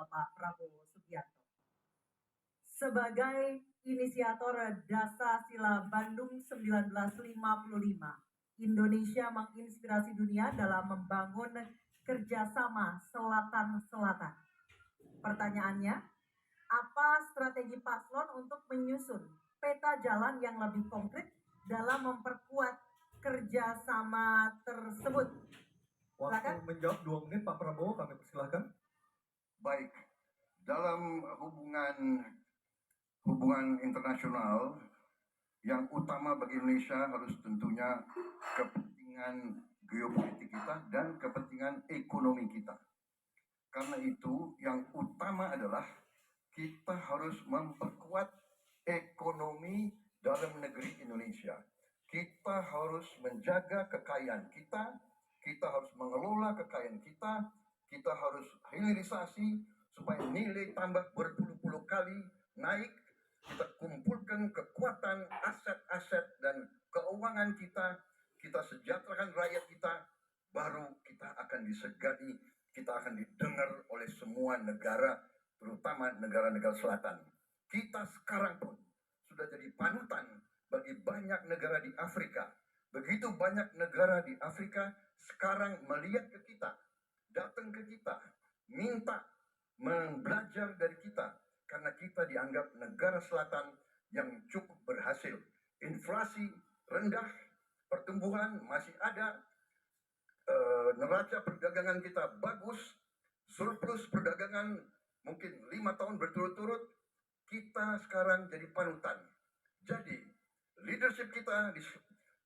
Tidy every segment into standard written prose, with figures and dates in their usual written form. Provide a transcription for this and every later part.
Bapak Prabowo Subianto. Sebagai inisiator Dasa Sila Bandung 1955, Indonesia menginspirasi dunia dalam membangun kerjasama Selatan-Selatan. Pertanyaannya, apa strategi paslon untuk menyusun peta jalan yang lebih konkret dalam memperkuat kerjasama tersebut? Waktu menjawab 2 menit, Pak Prabowo, kami persilahkan. Baik, dalam hubungan internasional, yang utama bagi Indonesia harus tentunya kepentingan geopolitik kita dan kepentingan ekonomi kita. Karena itu, yang utama adalah kita harus memperkuat ekonomi dalam negeri Indonesia. Kita harus menjaga kekayaan kita harus mengelola kekayaan kita harus hilirisasi supaya nilai tambah berpuluh-puluh kali naik. Kita kumpulkan kekuatan aset-aset dan keuangan kita sejahterakan rakyat kita, baru kita akan disegani, kita akan didengar oleh semua negara, terutama negara-negara selatan. Kita sekarang pun sudah jadi panutan bagi banyak negara di Afrika. Begitu banyak negara di Afrika sekarang melihat ke kita, datang ke kita, minta belajar dari kita, karena kita dianggap negara selatan yang cukup berhasil. Inflasi rendah, pertumbuhan masih ada, neraca perdagangan kita bagus, surplus perdagangan mungkin 5 tahun berturut-turut, kita sekarang jadi panutan. Jadi, leadership kita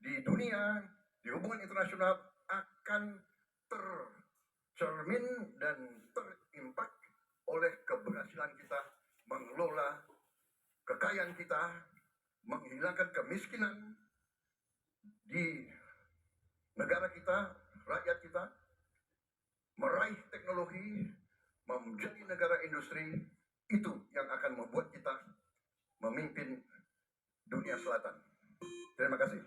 di dunia, di hubungan internasional akan tercermin dan terimpak oleh keberhasilan kita mengelola kekayaan kita, menghilangkan kemiskinan di negara kita, rakyat kita, meraih teknologi, menjadi negara industri. Itu yang akan membuat kita memimpin dunia selatan. Terima kasih.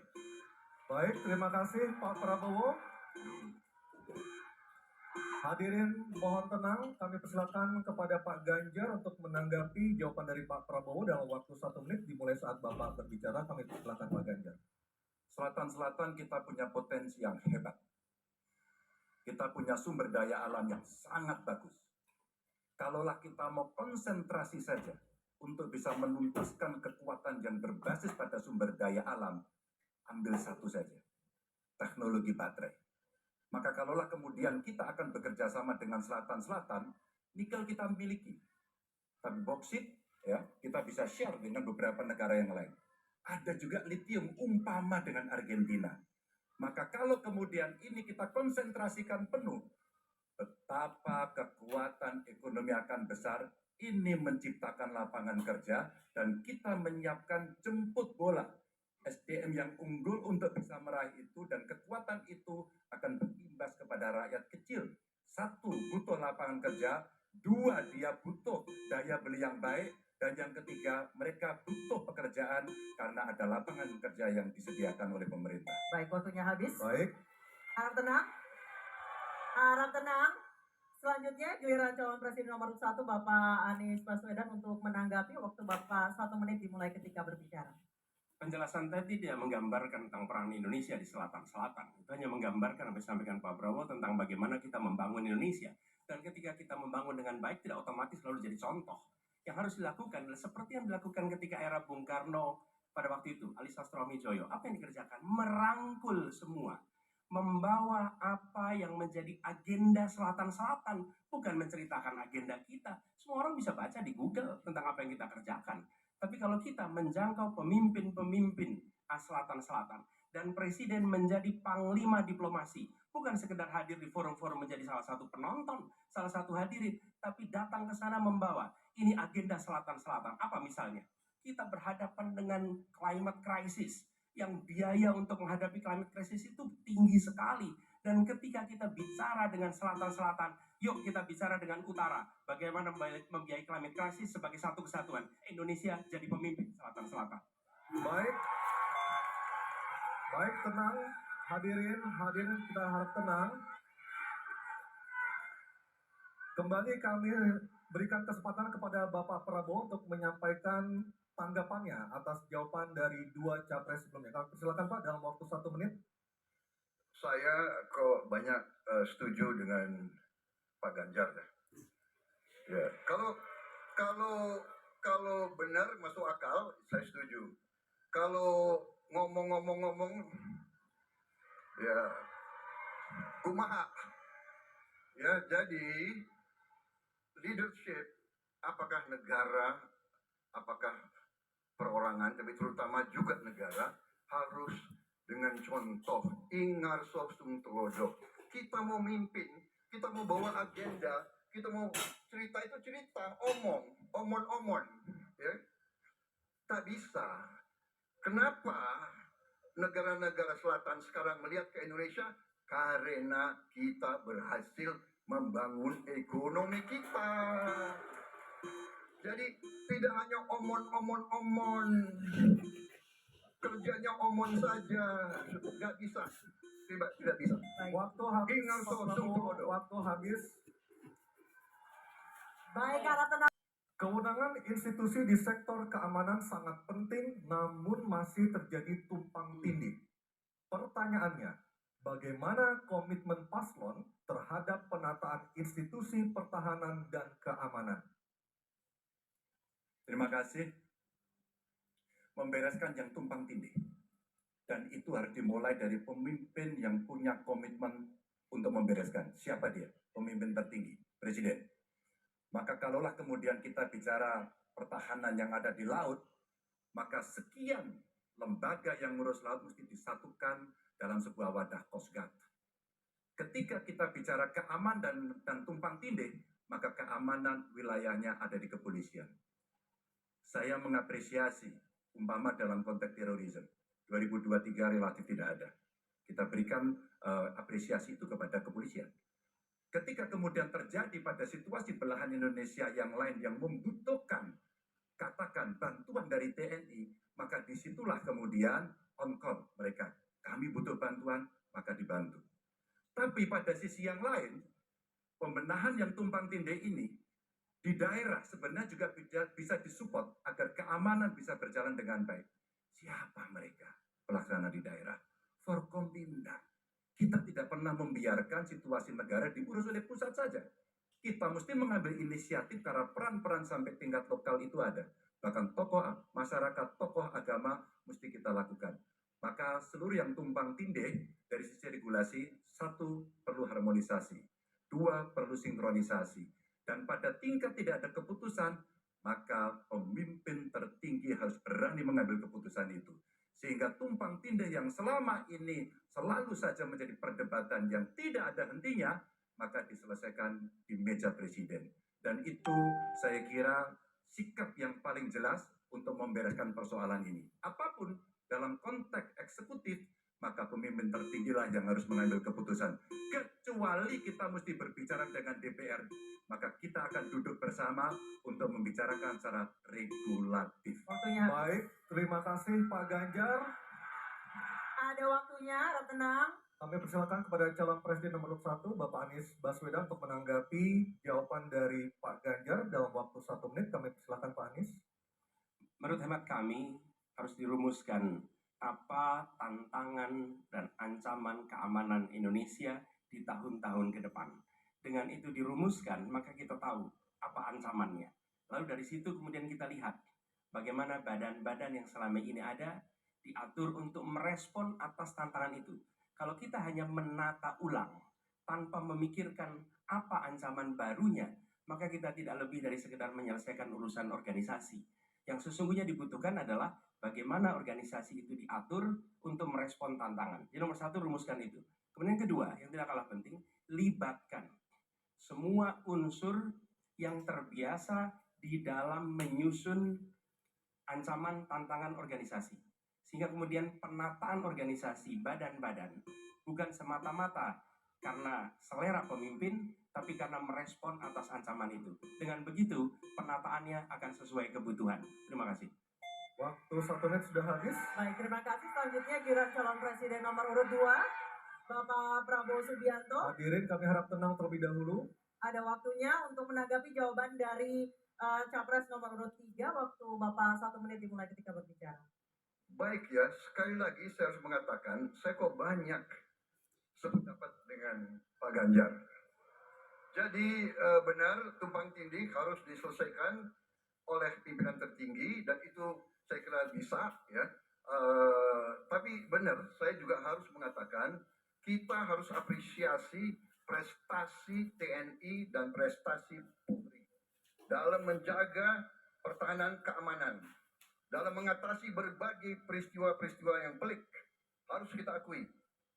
Baik, terima kasih Pak Prabowo. Hadirin mohon tenang, kami persilakan kepada Pak Ganjar untuk menanggapi jawaban dari Pak Prabowo dalam waktu 1 menit dimulai saat Bapak berbicara. Kami persilakan Pak Ganjar. Selatan-selatan kita punya potensi yang hebat. Kita punya sumber daya alam yang sangat bagus. Kalaulah kita mau konsentrasi saja untuk bisa menuntaskan kekuatan yang berbasis pada sumber daya alam, ambil satu saja, teknologi baterai. Maka kalaulah kemudian kita akan bekerja sama dengan selatan-selatan, nikel kita miliki. Tapi boksit, ya, kita bisa share dengan beberapa negara yang lain. Ada juga lithium umpama dengan Argentina. Maka kalau kemudian ini kita konsentrasikan penuh, betapa kekuatan ekonomi akan besar, ini menciptakan lapangan kerja, dan kita menyiapkan jemput bola SDM yang unggul untuk bisa meraih itu, dan kekuatan itu akan berimbas kepada rakyat kecil. 1, butuh lapangan kerja. 2, dia butuh daya beli yang baik. Dan yang ketiga, mereka butuh pekerjaan karena ada lapangan kerja yang disediakan oleh pemerintah. Baik, waktunya habis. Baik. Harap tenang. Harap tenang. Selanjutnya giliran calon presiden nomor 1 Bapak Anies Baswedan untuk menanggapi. Waktu Bapak 1 menit dimulai ketika berbicara. Penjelasan tadi tidak menggambarkan tentang peran Indonesia di selatan-selatan. Itu hanya menggambarkan apa yang disampaikan Pak Prabowo tentang bagaimana kita membangun Indonesia. Dan ketika kita membangun dengan baik, tidak otomatis lalu jadi contoh. Yang harus dilakukan adalah seperti yang dilakukan ketika era Bung Karno pada waktu itu, Ali Sastroamidjojo. Apa yang dikerjakan? Merangkul semua. Membawa apa yang menjadi agenda selatan-selatan. Bukan menceritakan agenda kita. Semua orang bisa baca di Google tentang apa yang kita kerjakan. Tapi kalau kita menjangkau pemimpin-pemimpin selatan-selatan dan presiden menjadi panglima diplomasi, bukan sekedar hadir di forum-forum menjadi salah satu penonton, salah satu hadirin, tapi datang ke sana membawa ini agenda selatan-selatan. Apa misalnya? Kita berhadapan dengan climate crisis, yang biaya untuk menghadapi climate crisis itu tinggi sekali. Dan ketika kita bicara dengan selatan-selatan, yuk kita bicara dengan utara. Bagaimana membiayai climate crisis sebagai satu kesatuan. Indonesia jadi pemimpin selatan-selatan. Baik. Baik, tenang. Hadirin kita harap tenang. Kembali kami berikan kesempatan kepada Bapak Prabowo untuk menyampaikan tanggapannya atas jawaban dari dua capres sebelumnya. Kami persilakan Pak dalam waktu 1 menit. Saya kok banyak setuju dengan Pak Ganjar ya. Ya, kalau benar masuk akal, saya setuju. Kalau ngomong-ngomong ya kumaha. Ya, jadi leadership apakah negara, apakah perorangan, tapi terutama juga negara harus dengan contoh ingar sosum telodok. Kita mau mimpin, kita mau bawa agenda, kita mau cerita itu cerita, omon, ya. Tak bisa. Kenapa negara-negara selatan sekarang melihat ke Indonesia? Karena kita berhasil membangun ekonomi kita. Jadi tidak hanya omon, kerjanya omon saja, nggak bisa, tidak bisa. Waktu habis, Ingat Pak sosum Prabowo, telodok. waktu habis. Baik, harap tenang. Kewenangan institusi di sektor keamanan sangat penting, namun masih terjadi tumpang tindih. Pertanyaannya, bagaimana komitmen paslon terhadap penataan institusi pertahanan dan keamanan? Terima kasih. Membereskan yang tumpang tindih. Dan itu harus dimulai dari pemimpin yang punya komitmen untuk membereskan. Siapa dia? Pemimpin tertinggi, Presiden. Maka kalaulah kemudian kita bicara pertahanan yang ada di laut, maka sekian lembaga yang ngurus laut mesti disatukan dalam sebuah wadah Coast Guard. Ketika kita bicara keamanan dan tumpang tindih, maka keamanan wilayahnya ada di kepolisian. Saya mengapresiasi umpama dalam konteks terorisme 2023 relatif tidak ada. Kita berikan apresiasi itu kepada kepolisian. Ketika kemudian terjadi pada situasi belahan Indonesia yang lain yang membutuhkan katakan bantuan dari TNI, maka disitulah kemudian on call mereka. Kami butuh bantuan, maka dibantu. Tapi pada sisi yang lain, pembenahan yang tumpang tindih ini di daerah sebenarnya juga bisa disupport agar keamanan bisa berjalan dengan baik. Siapa mereka? Pelaksana di daerah. Forkompimda. Kita tidak pernah membiarkan situasi negara diurus oleh pusat saja. Kita mesti mengambil inisiatif karena peran-peran sampai tingkat lokal itu ada. Bahkan tokoh masyarakat, tokoh agama mesti kita lakukan. Maka seluruh yang tumpang tindih dari sisi regulasi, satu, perlu harmonisasi. Dua, perlu sinkronisasi. Dan pada tingkat tidak ada keputusan, maka pemimpin tertinggi harus berani mengambil keputusan itu. Sehingga tumpang tindih yang selama ini selalu saja menjadi perdebatan yang tidak ada hentinya, maka diselesaikan di meja presiden. Dan itu saya kira sikap yang paling jelas untuk membereskan persoalan ini. Apapun dalam konteks eksekutif, maka pemimpin tertinggilah yang harus mengambil keputusan. Kecuali kita mesti berbicara dengan DPR, maka kita akan duduk bersama untuk membicarakan secara regulatif. Waktunya. Baik, terima kasih Pak Ganjar. Ada waktunya, harap tenang. Kami persilakan kepada calon presiden nomor 1, Bapak Anies Baswedan, untuk menanggapi jawaban dari Pak Ganjar dalam waktu 1 menit. Kami persilakan Pak Anies. Menurut hemat kami, harus dirumuskan apa tantangan dan ancaman keamanan Indonesia di tahun-tahun ke depan. Dengan itu dirumuskan, maka kita tahu apa ancamannya. Lalu dari situ kemudian kita lihat bagaimana badan-badan yang selama ini ada diatur untuk merespon atas tantangan itu. Kalau kita hanya menata ulang tanpa memikirkan apa ancaman barunya, maka kita tidak lebih dari sekedar menyelesaikan urusan organisasi. Yang sesungguhnya dibutuhkan adalah bagaimana organisasi itu diatur untuk merespon tantangan. Jadi nomor 1, rumuskan itu. Kemudian yang kedua, yang tidak kalah penting, libatkan semua unsur yang terbiasa di dalam menyusun ancaman tantangan organisasi. Sehingga kemudian penataan organisasi badan-badan bukan semata-mata karena selera pemimpin, tapi karena merespon atas ancaman itu. Dengan begitu, penataannya akan sesuai kebutuhan. Terima kasih. Waktu 1 menit sudah habis. Baik, terima kasih. Selanjutnya giliran calon presiden nomor urut 2, Bapak Prabowo Subianto. Hadirin, kami harap tenang terlebih dahulu. ada waktunya untuk menanggapi jawaban dari Capres nomor urut 3. Waktu Bapak 1 menit dimulai ketika berbicara. Baik ya, sekali lagi saya harus mengatakan, saya kok banyak sependapat dengan Pak Ganjar. Jadi benar tumpang tindih harus diselesaikan oleh pimpinan tertinggi dan itu saya kira bisa ya. Tapi benar, saya juga harus mengatakan kita harus apresiasi prestasi TNI dan prestasi Polri dalam menjaga pertahanan keamanan, dalam mengatasi berbagai peristiwa-peristiwa yang pelik. Harus kita akui,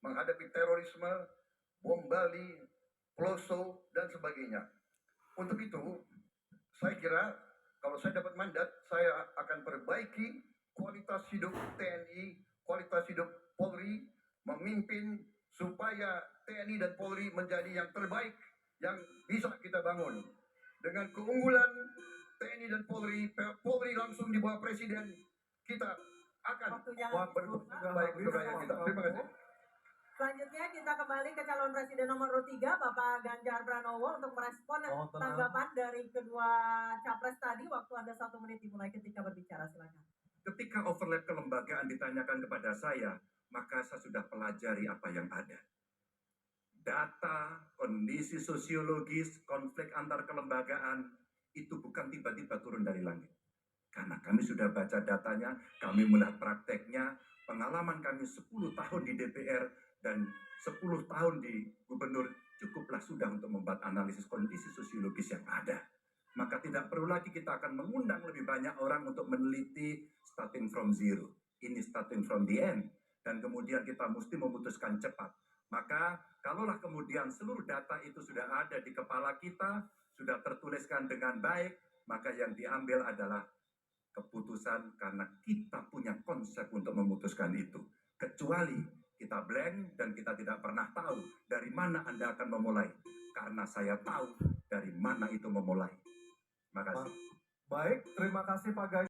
menghadapi terorisme, bom Bali, Peloso, dan sebagainya. Untuk itu, saya kira kalau saya dapat mandat, saya akan perbaiki kualitas hidup TNI, kualitas hidup Polri, memimpin supaya TNI dan Polri menjadi yang terbaik yang bisa kita bangun. Dengan keunggulan TNI dan Polri, Polri langsung di bawah Presiden, kita akan Waktunya berbuat baik untuk rakyat kita. Terima kasih. Selanjutnya kita kembali ke calon presiden nomor urut 3, Bapak Ganjar Pranowo, untuk merespon tanggapan dari kedua capres tadi. Waktu Anda 1 menit dimulai ketika berbicara, silakan. Ketika overlap kelembagaan ditanyakan kepada saya, maka saya sudah pelajari apa yang ada. Data, kondisi sosiologis, konflik antar kelembagaan, itu bukan tiba-tiba turun dari langit. Karena kami sudah baca datanya, kami melihat prakteknya, pengalaman kami 10 tahun di DPR dan 10 tahun di gubernur cukuplah sudah untuk membuat analisis kondisi sosiologis yang ada. Maka tidak perlu lagi kita akan mengundang lebih banyak orang untuk meneliti starting from zero. Ini starting from the end. Dan kemudian kita mesti memutuskan cepat. Maka kalaulah kemudian seluruh data itu sudah ada di kepala kita, sudah tertuliskan dengan baik, maka yang diambil adalah keputusan karena kita punya konsep untuk memutuskan itu. Kecuali kita blank dan kita tidak pernah tahu dari mana Anda akan memulai. Karena saya tahu dari mana itu memulai. Terima kasih. Baik, terima kasih Pak Ganjar.